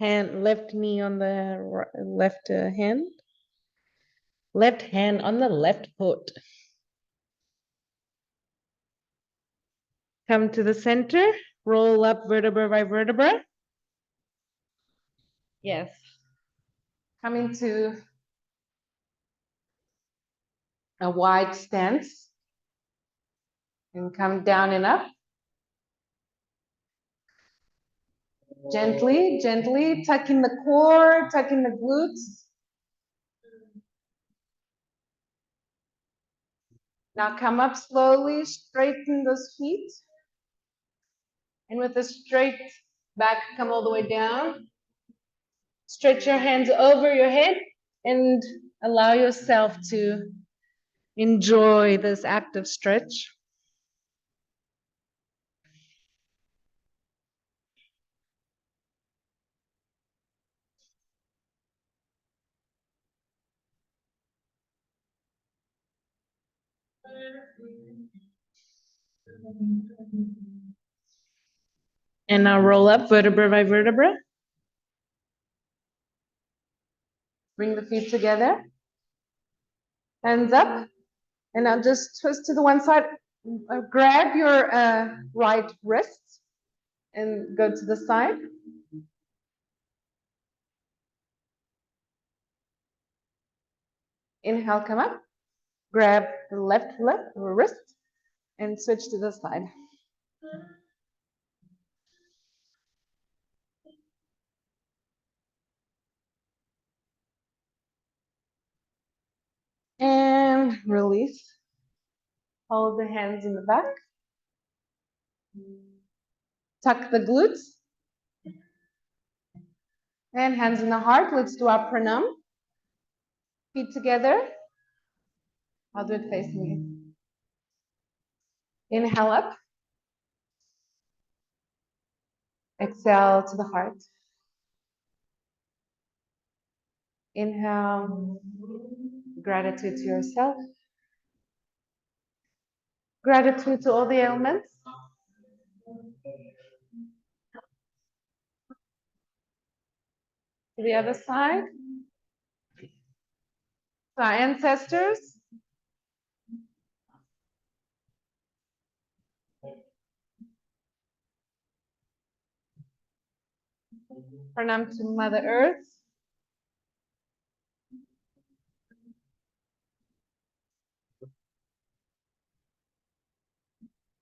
[SPEAKER 1] Left knee on the left hand. Left hand on the left foot. Come to the center, roll up vertebra by vertebra. Yes. Come into a wide stance. And come down and up. Gently, gently, tuck in the core, tuck in the glutes. Now come up slowly, straighten those feet. And with a straight back, come all the way down. Stretch your hands over your head and allow yourself to enjoy this active stretch. And now roll up vertebra by vertebra. Bring the feet together. Hands up. And now just twist to the one side. Grab your right wrist and go to the side. Inhale, come up. Grab the left wrist and switch to the side. And release. Hold the hands in the back. Tuck the glutes. And hands in the heart. Let's do our pranam. Feet together. I'll do it facing you. Inhale up. Exhale to the heart. Inhale, gratitude to yourself. Gratitude to all the elements. To the other side. To our ancestors. Pranam to Mother Earth.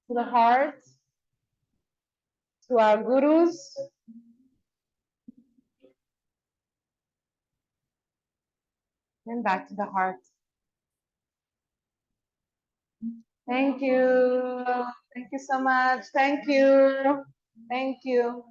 [SPEAKER 1] To the heart. To our gurus. And back to the heart. Thank you. Thank you so much. Thank you. Thank you.